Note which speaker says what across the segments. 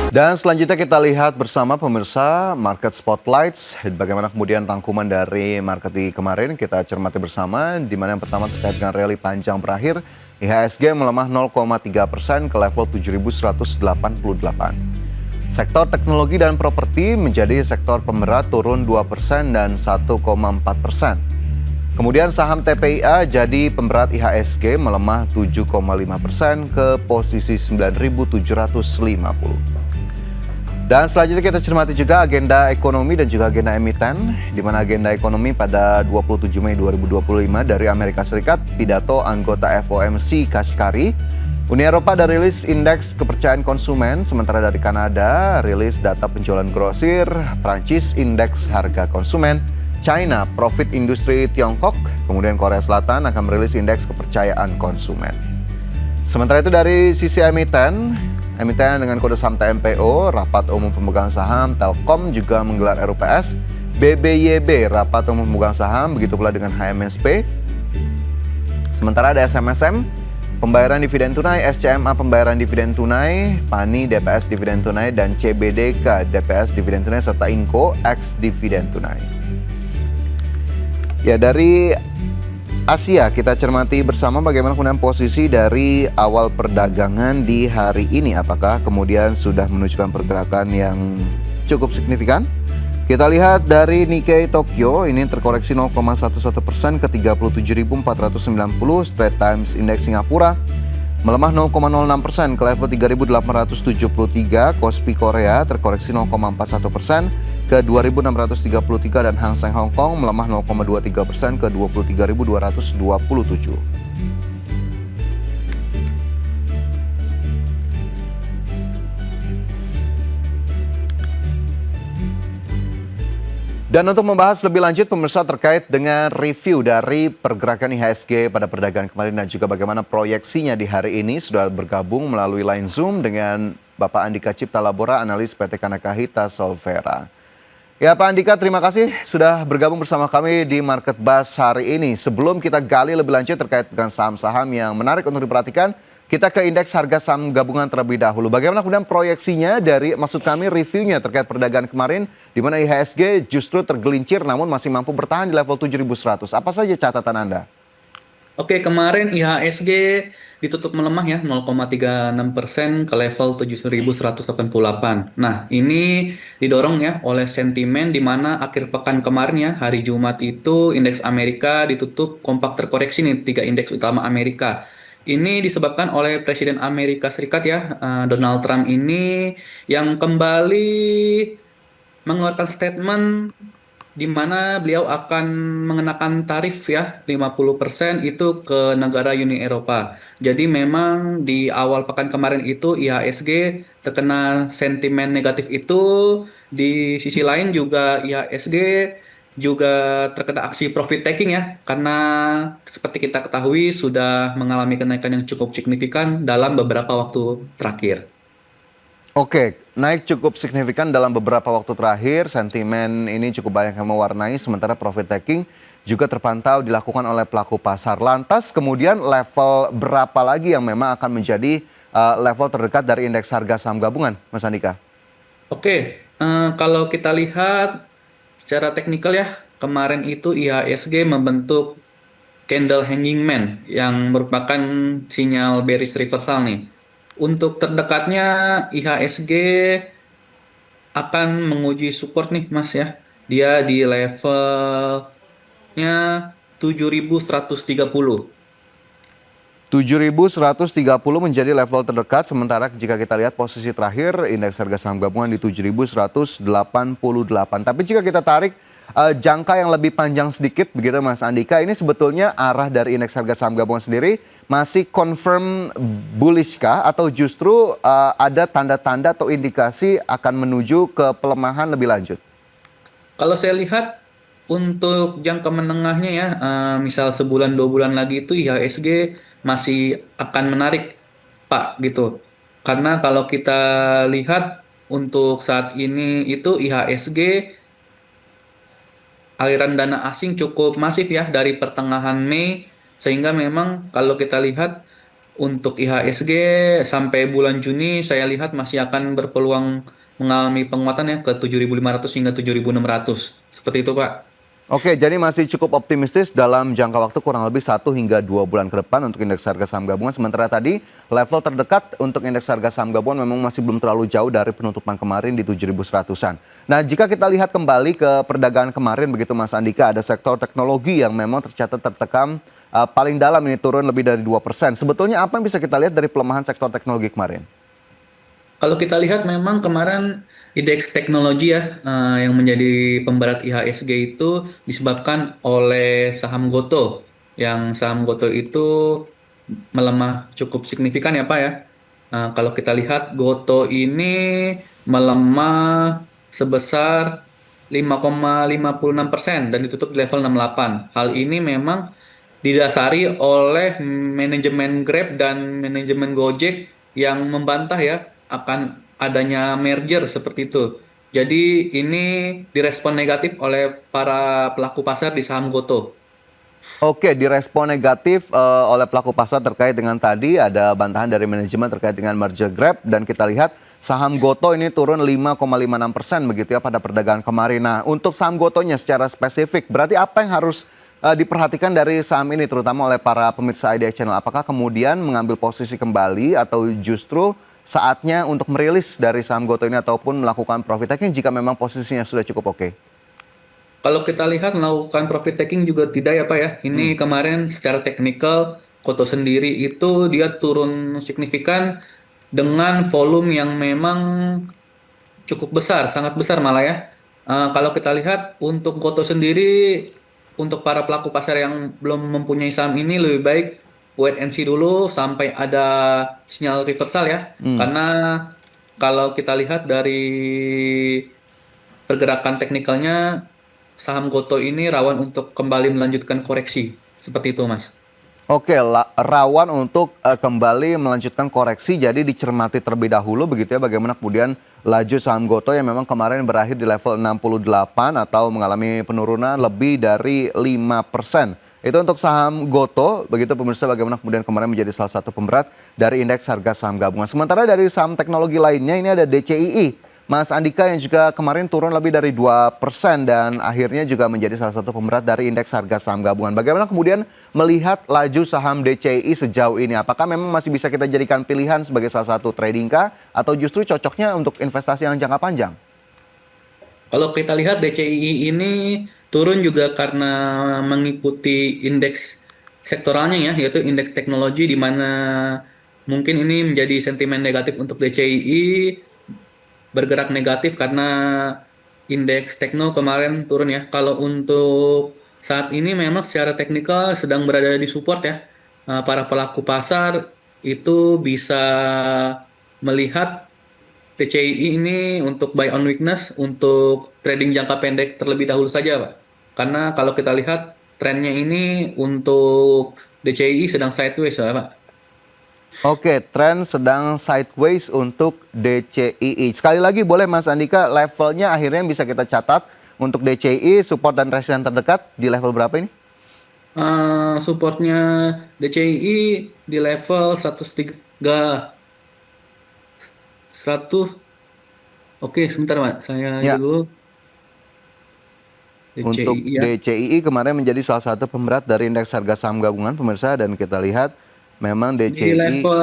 Speaker 1: Dan selanjutnya kita lihat bersama pemirsa Market Spotlights, bagaimana kemudian rangkuman dari market di kemarin kita cermati bersama, di mana yang pertama terkait dengan rally panjang berakhir, IHSG melemah 0,3% ke level 7.188. Sektor teknologi dan properti menjadi sektor pemberat turun 2% dan 1,4%. Kemudian saham TPIA jadi pemberat IHSG melemah 7,5% ke posisi 9.750. Dan selanjutnya kita cermati juga agenda ekonomi dan juga agenda emiten, di mana agenda ekonomi pada 27 Mei 2025 dari Amerika Serikat, pidato anggota FOMC Kashkari. Uni Eropa ada rilis indeks kepercayaan konsumen, sementara dari Kanada rilis data penjualan grosir, Prancis indeks harga konsumen, China profit industri Tiongkok, kemudian Korea Selatan akan merilis indeks kepercayaan konsumen. Sementara itu dari sisi emiten dengan kode saham TMPO, Rapat Umum Pemegang Saham, Telkom juga menggelar RUPS, BBYB, Rapat Umum Pemegang Saham, begitu pula dengan HMSP. Sementara ada SMSM, pembayaran dividen tunai, SCMA pembayaran dividen tunai, PANI DPS dividen tunai, dan CBDK DPS dividen tunai, serta INCO X dividen tunai. Ya, dari Asia, kita cermati bersama bagaimana kemudian posisi dari awal perdagangan di hari ini. Apakah kemudian sudah menunjukkan pergerakan yang cukup signifikan? Kita lihat dari Nikkei Tokyo, ini terkoreksi 0,11% ke 37.490. Straits Times Index Singapura melemah 0,06% ke level 3.873. Kospi Korea terkoreksi 0,41% ke 2.633 dan Hang Seng Hong Kong melemah 0,23% ke 23.227. Dan untuk membahas lebih lanjut pemirsa terkait dengan review dari pergerakan IHSG pada perdagangan kemarin dan juga bagaimana proyeksinya di hari ini, sudah bergabung melalui line Zoom dengan Bapak Andika Cipta Labora, analis PT Kanakahita Solvera. Ya Pak Andika, terima kasih sudah bergabung bersama kami di Market Buzz hari ini. Sebelum kita gali lebih lanjut terkait dengan saham-saham yang menarik untuk diperhatikan, kita ke indeks harga saham gabungan terlebih dahulu. Bagaimana kemudian proyeksinya dari, maksud kami reviewnya terkait perdagangan kemarin, di mana IHSG justru tergelincir namun masih mampu bertahan di level 7.100. Apa saja catatan Anda?
Speaker 2: Oke, kemarin IHSG ditutup melemah ya 0,36% ke level 7.188. Nah, ini didorong ya oleh sentimen di mana akhir pekan kemarin ya, hari Jumat itu indeks Amerika ditutup kompak terkoreksi nih, tiga indeks utama Amerika. Ini disebabkan oleh Presiden Amerika Serikat ya, Donald Trump ini yang kembali mengeluarkan statement di mana beliau akan mengenakan tarif ya 50% itu ke negara Uni Eropa. Jadi memang di awal pekan kemarin itu IHSG terkena sentimen negatif itu, di sisi lain juga IHSG juga terkena aksi profit taking ya, karena seperti kita ketahui sudah mengalami kenaikan yang cukup signifikan dalam beberapa waktu terakhir.
Speaker 1: Oke, naik cukup signifikan dalam beberapa waktu terakhir, sentimen ini cukup banyak yang mewarnai, sementara profit taking juga terpantau dilakukan oleh pelaku pasar. Lantas kemudian level berapa lagi yang memang akan menjadi level terdekat dari indeks harga saham gabungan, Mas Andika?
Speaker 2: Oke, kalau kita lihat secara teknikal ya, kemarin itu IHSG membentuk candle hanging man yang merupakan sinyal bearish reversal nih. Untuk terdekatnya IHSG akan menguji support nih Mas ya. Dia di levelnya 7.130.
Speaker 1: 7.130 menjadi level terdekat, sementara jika kita lihat posisi terakhir indeks harga saham gabungan di 7.188. Tapi jika kita tarik jangka yang lebih panjang sedikit begitu Mas Andika, ini sebetulnya arah dari indeks harga saham gabungan sendiri masih confirm bullish kah atau justru ada tanda-tanda atau indikasi akan menuju ke pelemahan lebih lanjut?
Speaker 2: Kalau saya lihat untuk jangka menengahnya ya, misal sebulan dua bulan lagi itu IHSG masih akan menarik, Pak, gitu. Karena kalau kita lihat untuk saat ini itu IHSG aliran dana asing cukup masif ya dari pertengahan Mei, sehingga memang kalau kita lihat untuk IHSG sampai bulan Juni saya lihat masih akan berpeluang mengalami penguatan ya ke 7.500 hingga 7.600. Seperti itu, Pak.
Speaker 1: Oke, jadi masih cukup optimistis dalam jangka waktu kurang lebih 1 hingga 2 bulan ke depan untuk indeks harga saham gabungan. Sementara tadi level terdekat untuk indeks harga saham gabungan memang masih belum terlalu jauh dari penutupan kemarin di 7.100-an. Nah, jika kita lihat kembali ke perdagangan kemarin begitu Mas Andika, ada sektor teknologi yang memang tercatat tertekan paling dalam, ini turun lebih dari 2%. Sebetulnya apa yang bisa kita lihat dari pelemahan sektor teknologi kemarin?
Speaker 2: Kalau kita lihat memang kemarin indeks teknologi ya yang menjadi pemberat IHSG itu disebabkan oleh saham Goto. Yang saham Goto itu melemah cukup signifikan ya Pak ya. Kalau kita lihat Goto ini melemah sebesar 5,56% dan ditutup di level 68. Hal ini memang didasari oleh manajemen Grab dan manajemen Gojek yang membantah ya akan adanya merger seperti itu. Jadi ini direspon negatif oleh para pelaku pasar di saham Goto.
Speaker 1: Oke, direspon negatif oleh pelaku pasar terkait dengan tadi ada bantahan dari manajemen terkait dengan merger Grab dan kita lihat saham Goto ini turun 5,56% begitu ya pada perdagangan kemarin. Nah, untuk saham Gotonya secara spesifik, berarti apa yang harus diperhatikan dari saham ini terutama oleh para pemirsa IDX Channel? Apakah kemudian mengambil posisi kembali atau justru saatnya untuk merilis dari saham Goto ini ataupun melakukan profit taking jika memang posisinya sudah cukup oke?
Speaker 2: Kalau kita lihat melakukan profit taking juga tidak ya Pak ya.
Speaker 1: Hmm.
Speaker 2: Ini kemarin secara teknikal Goto sendiri itu dia turun signifikan dengan volume yang memang cukup besar, sangat besar malah ya. Kalau kita lihat untuk Goto sendiri, untuk para pelaku pasar yang belum mempunyai saham ini lebih baik wait and see dulu sampai ada sinyal reversal ya.
Speaker 1: Hmm.
Speaker 2: Karena kalau kita lihat dari pergerakan teknikalnya, saham Goto ini rawan untuk kembali melanjutkan koreksi. Seperti itu, Mas.
Speaker 1: Oke, rawan untuk kembali melanjutkan koreksi, jadi dicermati terlebih dahulu begitu ya bagaimana kemudian laju saham Goto yang memang kemarin berakhir di level 68 atau mengalami penurunan lebih dari 5%. Itu untuk saham Goto, begitu pemirsa bagaimana kemudian kemarin menjadi salah satu pemberat dari indeks harga saham gabungan. Sementara dari saham teknologi lainnya ini ada DCII. Mas Andika yang juga kemarin turun lebih dari 2% dan akhirnya juga menjadi salah satu pemberat dari indeks harga saham gabungan. Bagaimana kemudian melihat laju saham DCI sejauh ini? Apakah memang masih bisa kita jadikan pilihan sebagai salah satu trading kah? Atau justru cocoknya untuk investasi yang jangka panjang?
Speaker 2: Kalau kita lihat DCII ini turun juga karena mengikuti indeks sektoralnya ya, yaitu indeks teknologi di mana mungkin ini menjadi sentimen negatif untuk DCII bergerak negatif karena indeks tekno kemarin turun ya. Kalau untuk saat ini memang secara teknikal sedang berada di support ya. Para pelaku pasar itu bisa melihat TCI ini untuk buy on weakness untuk trading jangka pendek terlebih dahulu saja, Pak. Karena kalau kita lihat trennya ini untuk DCI sedang sideways ya, Pak.
Speaker 1: Oke, tren sedang sideways untuk DCII. Sekali lagi boleh Mas Andika, levelnya akhirnya bisa kita catat untuk DCII, support dan resistance terdekat di level berapa ini?
Speaker 2: Supportnya DCI di level 103 100. Oke, sebentar, Pak. Saya ini
Speaker 1: Ya,
Speaker 2: dulu
Speaker 1: untuk
Speaker 2: DCI ya.
Speaker 1: DCII kemarin menjadi salah satu pemberat dari indeks harga saham gabungan pemirsa dan kita lihat memang
Speaker 2: Di
Speaker 1: DCI ya.
Speaker 2: level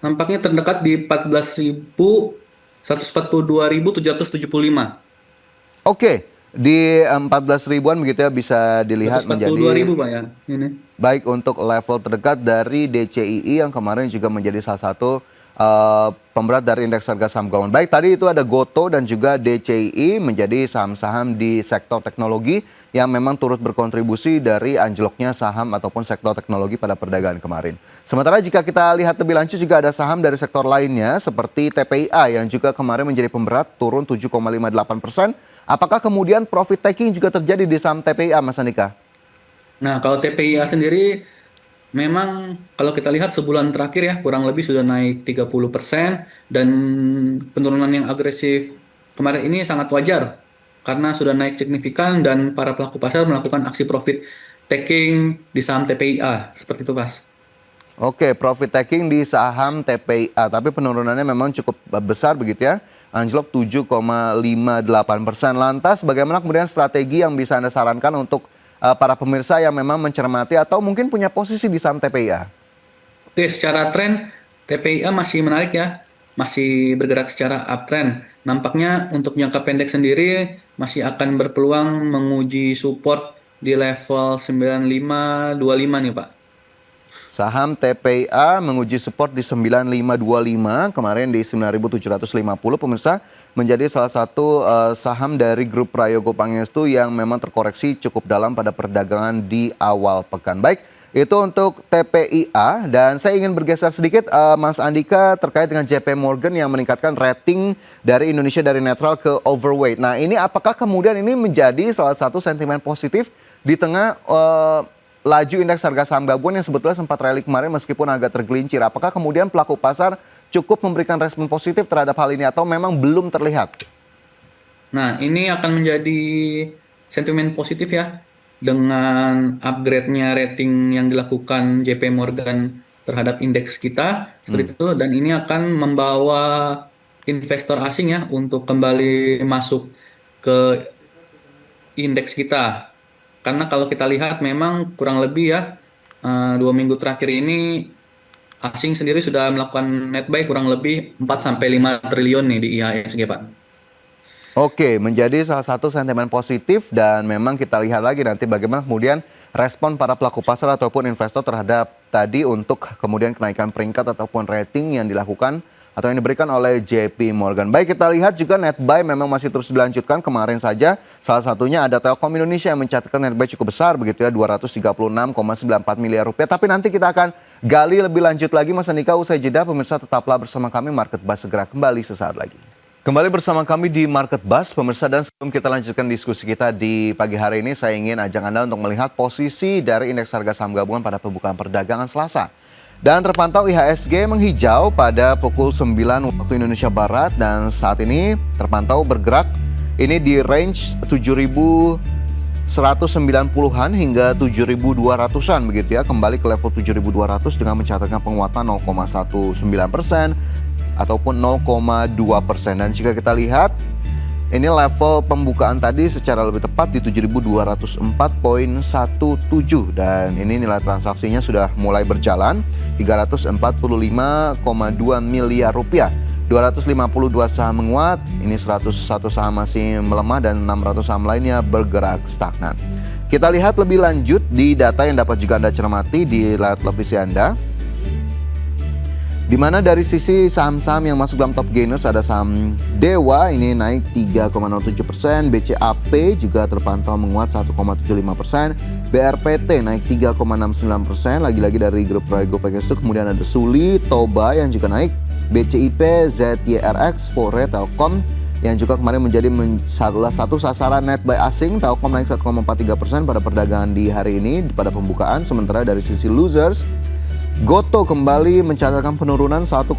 Speaker 2: nampaknya terdekat di 14.142.775.
Speaker 1: Oke, di 14 ribuan begitu ya bisa dilihat
Speaker 2: 142.000
Speaker 1: menjadi
Speaker 2: Pak ya. Ini.
Speaker 1: baik untuk level terdekat dari DCII yang kemarin juga menjadi salah satu pemberat dari indeks harga saham gabungan. Baik, tadi itu ada Goto dan juga DCII menjadi saham-saham di sektor teknologi yang memang turut berkontribusi dari anjloknya saham ataupun sektor teknologi pada perdagangan kemarin. Sementara jika kita lihat lebih lanjut juga ada saham dari sektor lainnya seperti TPIA yang juga kemarin menjadi pemberat turun 7,58%. Apakah kemudian profit taking juga terjadi di saham TPIA, Mas Andika?
Speaker 2: Nah, kalau TPIA sendiri memang kalau kita lihat sebulan terakhir ya kurang lebih sudah naik 30% dan penurunan yang agresif kemarin ini sangat wajar karena sudah naik signifikan dan para pelaku pasar melakukan aksi profit taking di saham TPIA seperti itu, Mas.
Speaker 1: Oke, profit taking di saham TPIA, tapi penurunannya memang cukup besar begitu ya, anjlok 7,58%. Lantas bagaimana kemudian strategi yang bisa Anda sarankan untuk para pemirsa yang memang mencermati atau mungkin punya posisi di saham TPIA?
Speaker 2: Oke, secara tren TPIA masih menarik ya, masih bergerak secara uptrend. Nampaknya untuk jangka pendek sendiri masih akan berpeluang menguji support di level 9525 nih Pak.
Speaker 1: Saham TPIA menguji support di 9525, kemarin di 9750. Pemirsa, menjadi salah satu saham dari grup Prayogo Pangestu yang memang terkoreksi cukup dalam pada perdagangan di awal pekan. Baik, itu untuk TPIA, dan saya ingin bergeser sedikit Mas Andika terkait dengan JP Morgan yang meningkatkan rating dari Indonesia dari netral ke overweight. Nah, ini apakah kemudian ini menjadi salah satu sentimen positif di tengah laju indeks harga saham gabungan yang sebetulnya sempat rally kemarin meskipun agak tergelincir? Apakah kemudian pelaku pasar cukup memberikan respon positif terhadap hal ini atau memang belum terlihat?
Speaker 2: Nah, ini akan menjadi sentimen positif ya dengan upgrade-nya rating yang dilakukan JP Morgan terhadap indeks kita seperti itu, dan ini akan membawa investor asing ya untuk kembali masuk ke indeks kita. Karena kalau kita lihat memang kurang lebih ya 2 minggu terakhir ini asing sendiri sudah melakukan net buy kurang lebih 4 sampai 5 triliun nih di IHSG Pak.
Speaker 1: Oke, menjadi salah satu sentimen positif, dan memang kita lihat lagi nanti bagaimana kemudian respon para pelaku pasar ataupun investor terhadap tadi untuk kemudian kenaikan peringkat ataupun rating yang dilakukan atau yang diberikan oleh JP Morgan. Baik, kita lihat juga net buy memang masih terus dilanjutkan. Kemarin saja salah satunya ada Telkom Indonesia yang mencatatkan net buy cukup besar begitu ya, 236,94 miliar rupiah. Tapi nanti kita akan gali lebih lanjut lagi Mas Andika usai jeda. Pemirsa tetaplah bersama kami, Market Buzz segera kembali sesaat lagi. Kembali bersama kami di Market Buzz, pemirsa, dan sebelum kita lanjutkan diskusi kita di pagi hari ini, saya ingin ajak Anda untuk melihat posisi dari indeks harga saham gabungan pada pembukaan perdagangan Selasa. Dan terpantau IHSG menghijau pada pukul 9 waktu Indonesia Barat, dan saat ini terpantau bergerak ini di range 7.190-an hingga 7.200-an begitu ya, kembali ke level 7.200 dengan mencatatkan penguatan 0,19% ataupun 0,2%. Dan jika kita lihat ini level pembukaan tadi secara lebih tepat di 7.204,17, dan ini nilai transaksinya sudah mulai berjalan 345,2 miliar rupiah. 252 saham menguat, ini 101 saham masih melemah, dan 600 saham lainnya bergerak stagnan. Kita lihat lebih lanjut di data yang dapat juga Anda cermati di layar televisi Anda, di mana dari sisi saham-saham yang masuk dalam top gainers ada saham Dewa, ini naik 3,07%, BCAP juga terpantau menguat 1,75%, BRPT naik 3,69%, lagi-lagi dari grup Prayogo Pangestu. Kemudian ada Suli, Toba yang juga naik, BCIP, ZYRX, Pore, Telkom yang juga kemarin menjadi salah satu sasaran net buy asing. Telkom naik 1,43% pada perdagangan di hari ini pada pembukaan, sementara dari sisi losers Goto kembali mencatatkan penurunan 1,47%.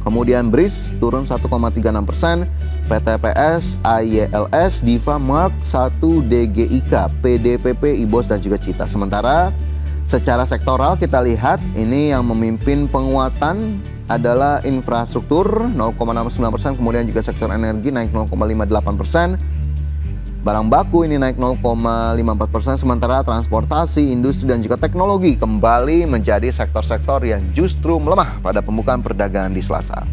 Speaker 1: Kemudian BRIS turun 1,36%, PTPS, AYLS, Diva, Mark 1, DGIK, PDPP, IBOS, dan juga Cita. Sementara secara sektoral kita lihat ini yang memimpin penguatan adalah infrastruktur 0,69%, kemudian juga sektor energi naik 0,58%. Barang baku ini naik 0,54%, sementara transportasi, industri, dan juga teknologi kembali menjadi sektor-sektor yang justru melemah pada pembukaan perdagangan di Selasa.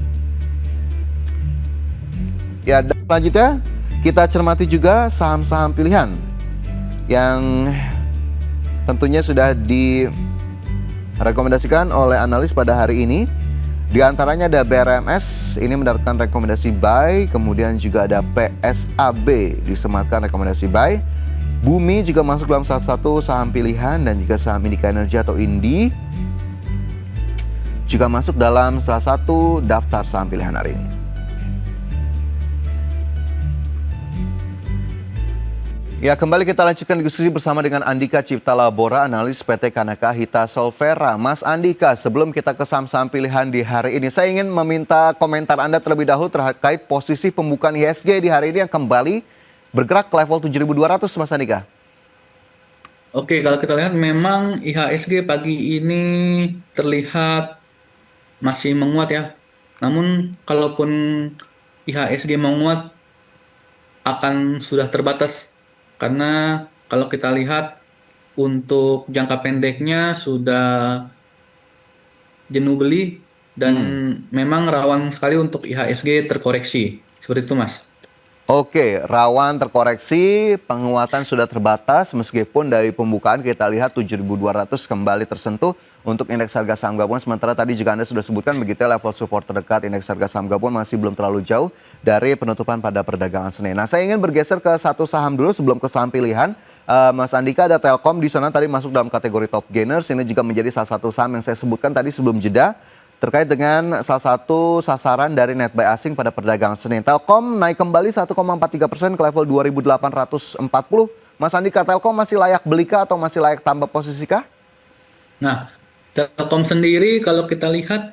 Speaker 1: Ya, dan selanjutnya kita cermati juga saham-saham pilihan yang tentunya sudah direkomendasikan oleh analis pada hari ini. Di antaranya ada BRMS, ini mendapatkan rekomendasi buy, kemudian juga ada PSAB disematkan rekomendasi buy. Bumi juga masuk dalam salah satu saham pilihan, dan juga saham Indika Energi atau INDI juga masuk dalam salah satu daftar saham pilihan hari ini. Ya, kembali kita lanjutkan diskusi bersama dengan Andika Cipta Labora, analis PT Kanaka Hita Solvera. Mas Andika, sebelum kita ke saham-saham pilihan di hari ini, saya ingin meminta komentar Anda terlebih dahulu terkait posisi pembukaan IHSG di hari ini yang kembali bergerak ke level 7.200, Mas Andika.
Speaker 2: Oke, kalau kita lihat memang IHSG pagi ini terlihat masih menguat ya. Namun kalaupun IHSG menguat akan sudah terbatas karena kalau kita lihat untuk jangka pendeknya sudah jenuh beli dan
Speaker 1: Hmm.
Speaker 2: memang rawan sekali untuk IHSG terkoreksi. Seperti itu, Mas.
Speaker 1: Oke, rawan terkoreksi, penguatan sudah terbatas meskipun dari pembukaan kita lihat 7.200 kembali tersentuh untuk indeks harga saham gabungan. Sementara tadi juga Anda sudah sebutkan begitu ya, level support terdekat indeks harga saham gabungan masih belum terlalu jauh dari penutupan pada perdagangan Senin. Nah, saya ingin bergeser ke satu saham dulu sebelum ke saham pilihan. Mas Andika, ada Telkom di sana tadi masuk dalam kategori top gainers. Ini juga menjadi salah satu saham yang saya sebutkan tadi sebelum jeda, terkait dengan salah satu sasaran dari net buy asing pada perdagangan Senin. Telkom naik kembali 1,43% ke level 2.840. Mas Andika, Telkom masih layak beli kah atau masih layak tambah posisi kah?
Speaker 2: Nah, Telkom sendiri kalau kita lihat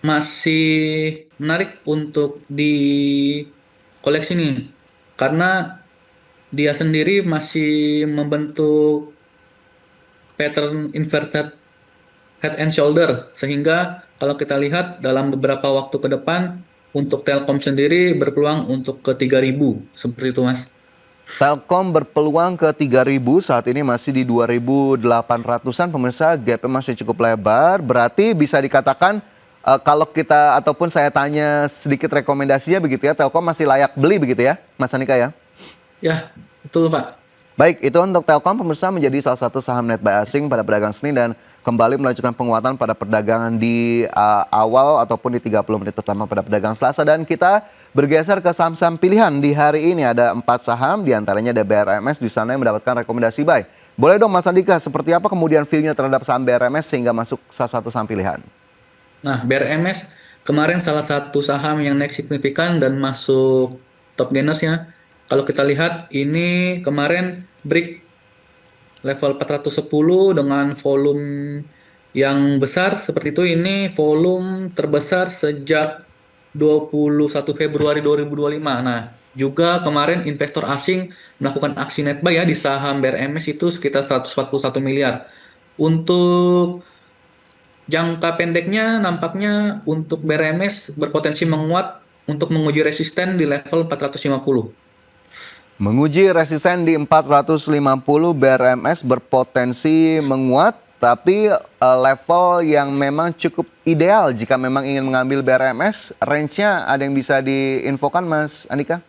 Speaker 2: masih menarik untuk di koleksi nih. Karena dia sendiri masih membentuk pattern inverted head and shoulder sehingga kalau kita lihat dalam beberapa waktu ke depan untuk Telkom sendiri berpeluang untuk ke 3.000 seperti itu Mas.
Speaker 1: Telkom berpeluang ke 3.000, saat ini masih di 2.800-an. Pemirsa, gap masih cukup lebar. Berarti bisa dikatakan kalau kita ataupun saya tanya sedikit rekomendasinya begitu ya, Telkom masih layak beli begitu ya, Mas Andika ya?
Speaker 2: Ya, betul Pak.
Speaker 1: Baik, itu untuk Telkom, pemirsa, menjadi salah satu saham net buy asing pada perdagangan Senin dan kembali melanjutkan penguatan pada perdagangan di awal ataupun di 30 menit pertama pada perdagangan Selasa. Dan kita bergeser ke saham-saham pilihan. Di hari ini ada 4 saham, diantaranya ada BRMS di sana yang mendapatkan rekomendasi buy. Boleh dong Mas Andika, seperti apa kemudian feel-nya terhadap saham BRMS sehingga masuk salah satu saham pilihan?
Speaker 2: Nah, BRMS kemarin salah satu saham yang naik signifikan dan masuk top gainers ya. Kalau kita lihat ini kemarin break level 410 dengan volume yang besar seperti itu. Ini volume terbesar sejak 21 Februari 2025. Nah, juga kemarin investor asing melakukan aksi net buy ya di saham BRMS itu sekitar 141 miliar. Untuk jangka pendeknya nampaknya untuk BRMS berpotensi menguat untuk menguji resisten di level 450.
Speaker 1: Menguji resisten di 450, BRMS berpotensi menguat, tapi level yang memang cukup ideal jika memang ingin mengambil BRMS, range-nya ada yang bisa diinfokan Mas Andika?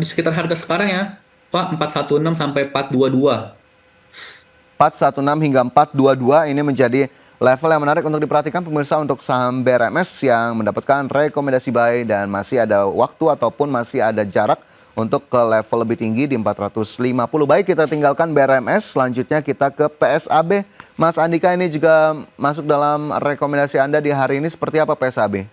Speaker 2: Di sekitar harga sekarang ya, Pak, 416 sampai 422.
Speaker 1: 416 hingga 422 ini menjadi level yang menarik untuk diperhatikan pemirsa untuk saham BRMS yang mendapatkan rekomendasi buy dan masih ada waktu ataupun masih ada jarak untuk ke level lebih tinggi di 450. Baik, kita tinggalkan BRMS, selanjutnya kita ke PSAB. Mas Andika, ini juga masuk dalam rekomendasi Anda di hari ini, seperti apa PSAB?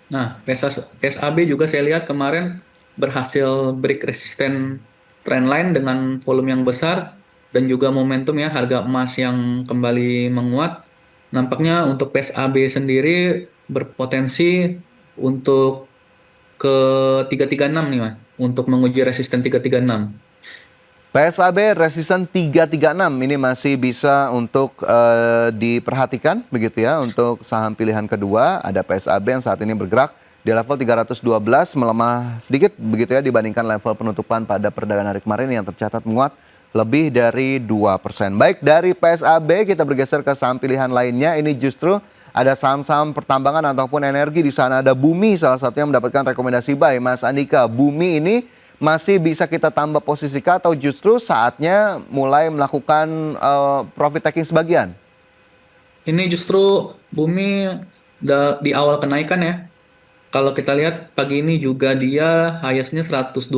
Speaker 2: Nah, PSAB juga saya lihat kemarin berhasil break resisten trendline dengan volume yang besar dan juga momentum ya harga emas yang kembali menguat. Nampaknya untuk PSAB sendiri berpotensi untuk ke 336 nih Mas, untuk menguji resisten 336.
Speaker 1: PSAB resisten 336 ini masih bisa untuk diperhatikan begitu ya untuk saham pilihan kedua. Ada PSAB yang saat ini bergerak di level 312, melemah sedikit begitu ya dibandingkan level penutupan pada perdagangan hari kemarin yang tercatat menguat lebih dari 2%. Baik, dari PSAB kita bergeser ke saham pilihan lainnya. Ini justru ada saham-saham pertambangan ataupun energi. Di sana ada Bumi salah satunya mendapatkan rekomendasi buy. Mas Andika, Bumi ini masih bisa kita tambah posisi kah atau justru saatnya mulai melakukan profit taking sebagian?
Speaker 2: Ini justru Bumi di awal kenaikan ya. Kalau kita lihat pagi ini juga dia highest-nya 122,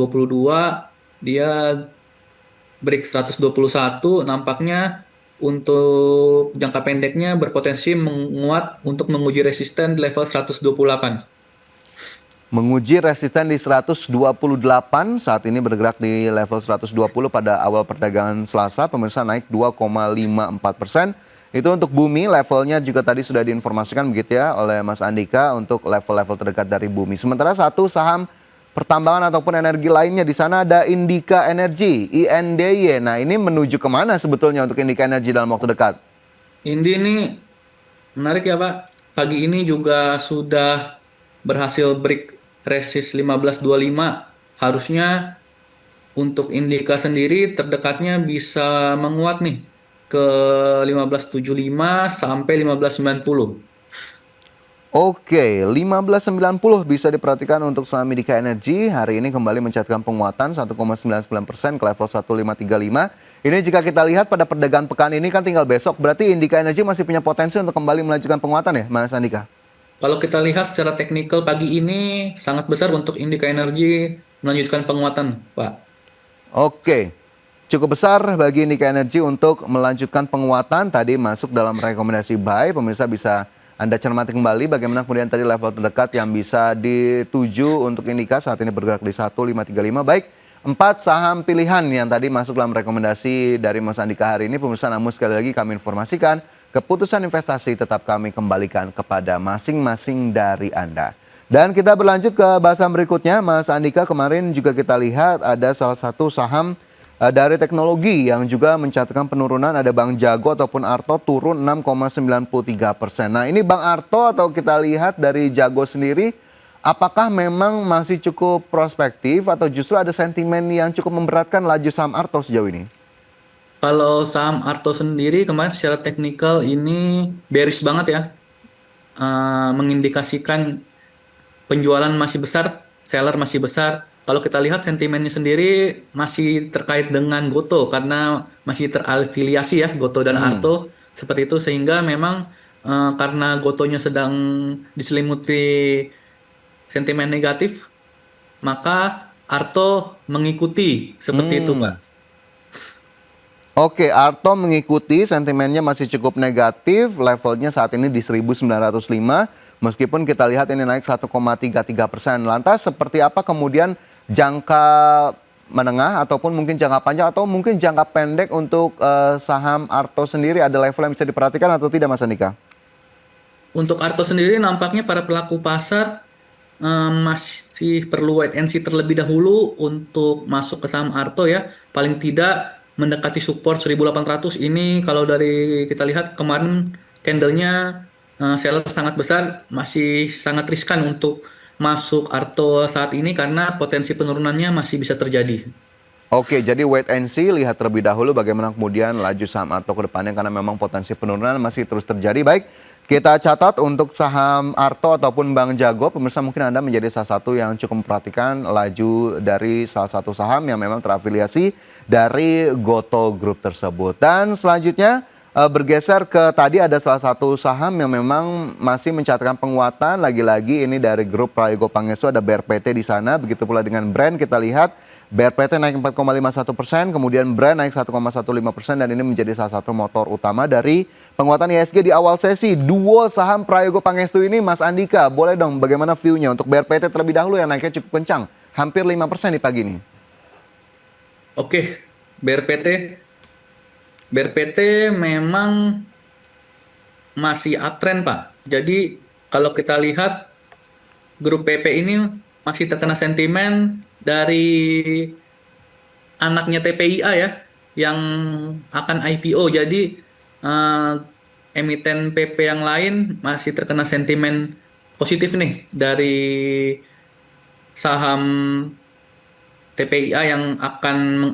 Speaker 2: dia break 121, nampaknya untuk jangka pendeknya berpotensi menguat untuk menguji resisten di level 128.
Speaker 1: Menguji resisten di 128, saat ini bergerak di level 120 pada awal perdagangan Selasa, pemirsa naik 2,54%. Itu untuk Bumi, levelnya juga tadi sudah diinformasikan begitu ya oleh Mas Andika untuk level-level terdekat dari Bumi. Sementara satu saham pertambangan ataupun energi lainnya. Di sana ada Indika Energy, INDY. Nah, ini menuju kemana sebetulnya untuk Indika Energy dalam waktu dekat?
Speaker 2: Ini menarik ya Pak. Pagi ini juga sudah berhasil break resist 1525. Harusnya untuk Indika sendiri terdekatnya bisa menguat nih ke 1575 sampai 1590.
Speaker 1: Oke, 1590 bisa diperhatikan untuk saham Indika Energy. Hari ini kembali mencatatkan penguatan 1,99% ke level 1535. Ini jika kita lihat pada perdagangan pekan ini kan tinggal besok. Berarti Indika Energy masih punya potensi untuk kembali melanjutkan penguatan ya, Mas Andika?
Speaker 2: Kalau kita lihat secara teknikal pagi ini sangat besar untuk Indika Energy melanjutkan penguatan, Pak.
Speaker 1: Oke, cukup besar bagi Indika Energy untuk melanjutkan penguatan. Tadi masuk dalam rekomendasi buy. Pemirsa bisa Anda cermati kembali bagaimana kemudian tadi level terdekat yang bisa dituju untuk Indika saat ini bergerak di 1535. Baik, 4 saham pilihan yang tadi masuk dalam rekomendasi dari Mas Andika hari ini. Pemirsa, namun sekali lagi kami informasikan, keputusan investasi tetap kami kembalikan kepada masing-masing dari Anda. Dan kita berlanjut ke bahasan berikutnya, Mas Andika. Kemarin juga kita lihat ada salah satu saham dari teknologi yang juga mencatatkan penurunan. Ada Bank Jago ataupun Arto turun 6,93%. Nah, ini Bank Arto atau kita lihat dari Jago sendiri, apakah memang masih cukup prospektif atau justru ada sentimen yang cukup memberatkan laju saham Arto sejauh ini?
Speaker 2: Kalau saham Arto sendiri kemarin secara teknikal ini bearish banget ya. Mengindikasikan penjualan masih besar, seller masih besar. Kalau kita lihat sentimennya sendiri masih terkait dengan Goto karena masih terafiliasi ya Goto dan Arto seperti itu, sehingga memang karena Gotonya sedang diselimuti sentimen negatif, maka Arto mengikuti seperti itu, Pak.
Speaker 1: Oke, Arto mengikuti, sentimennya masih cukup negatif, levelnya saat ini di 1905, meskipun kita lihat ini naik 1,33%. Lantas seperti apa kemudian jangka menengah ataupun mungkin jangka panjang atau mungkin jangka pendek untuk saham Arto sendiri, ada level yang bisa diperhatikan atau tidak, Mas Andika?
Speaker 2: Untuk Arto sendiri nampaknya para pelaku pasar masih perlu wait and see terlebih dahulu untuk masuk ke saham Arto ya. Paling tidak mendekati support 1800 ini, kalau dari kita lihat kemarin candlenya seller sangat besar, masih sangat riskan untuk masuk Arto saat ini karena potensi penurunannya masih bisa terjadi.
Speaker 1: Oke, jadi wait and see, lihat terlebih dahulu bagaimana kemudian laju saham Arto ke depannya karena memang potensi penurunan masih terus terjadi. Baik, kita catat untuk saham Arto ataupun Bank Jago, pemirsa mungkin Anda menjadi salah satu yang cukup memperhatikan laju dari salah satu saham yang memang terafiliasi dari Goto Group tersebut. Dan selanjutnya bergeser ke tadi ada salah satu saham yang memang masih mencatatkan penguatan. Lagi-lagi ini dari grup Prayogo Pangestu, ada BRPT di sana. Begitu pula dengan Brand, kita lihat BRPT naik 4,51%, kemudian Brand naik 1,15%, dan ini menjadi salah satu motor utama dari penguatan IHSG di awal sesi. Duo saham Prayogo Pangestu ini, Mas Andika, boleh dong bagaimana view-nya untuk BRPT terlebih dahulu yang naiknya cukup kencang, hampir 5% di pagi ini.
Speaker 2: Oke, BRPT. BRPT memang masih uptrend, Pak. Jadi kalau kita lihat grup PP ini masih terkena sentimen dari anaknya TPIA ya, yang akan IPO. Jadi emiten PP yang lain masih terkena sentimen positif nih dari saham TPIA yang akan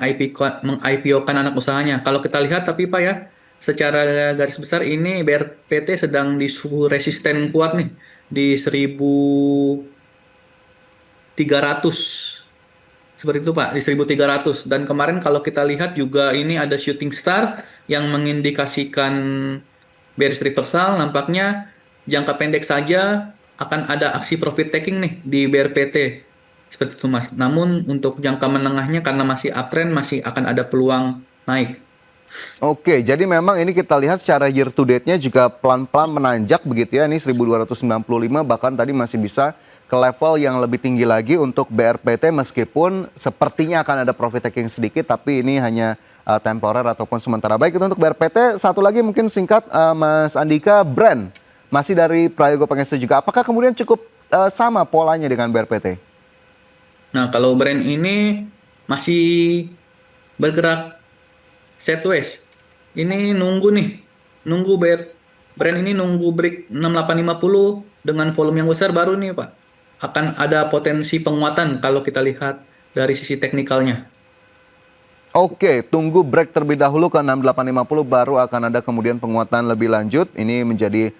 Speaker 2: meng-IPO-kan anak usahanya. Kalau kita lihat tapi Pak ya, secara garis besar ini BRPT sedang di suhu resisten kuat nih di 1300. Seperti itu Pak, di 1300. Dan kemarin kalau kita lihat juga ini ada shooting star yang mengindikasikan bearish reversal. Nampaknya jangka pendek saja akan ada aksi profit taking nih di BRPT. Seperti itu Mas. Namun untuk jangka menengahnya karena masih uptrend, masih akan ada peluang naik.
Speaker 1: Oke, jadi memang ini kita lihat secara year to date-nya juga pelan-pelan menanjak begitu ya. Ini 1295, bahkan tadi masih bisa ke level yang lebih tinggi lagi untuk BRPT, meskipun sepertinya akan ada profit taking sedikit, tapi ini hanya temporer ataupun sementara. Baik, itu untuk BRPT. Satu lagi mungkin singkat, Mas Andika, Brand masih dari Prayogo Pangestu juga. Apakah kemudian cukup sama polanya dengan BRPT?
Speaker 2: Nah, kalau brand ini masih bergerak sideways. Ini nunggu nih, nunggu brand ini nunggu break 6850 dengan volume yang besar baru nih Pak. Akan ada potensi penguatan kalau kita lihat dari sisi teknikalnya.
Speaker 1: Oke, tunggu break terlebih dahulu ke 6850 baru akan ada kemudian penguatan lebih lanjut. Ini menjadi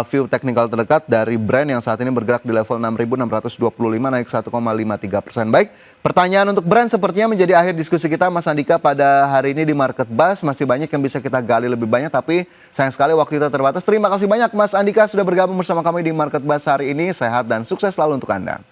Speaker 1: view teknikal terdekat dari brand yang saat ini bergerak di level 6.625 naik 1,53%. Baik, pertanyaan untuk brand sepertinya menjadi akhir diskusi kita Mas Andika pada hari ini di Market Buzz. Masih banyak yang bisa kita gali lebih banyak tapi sayang sekali waktu kita terbatas. Terima kasih banyak Mas Andika sudah bergabung bersama kami di Market Buzz hari ini. Sehat dan sukses selalu untuk Anda.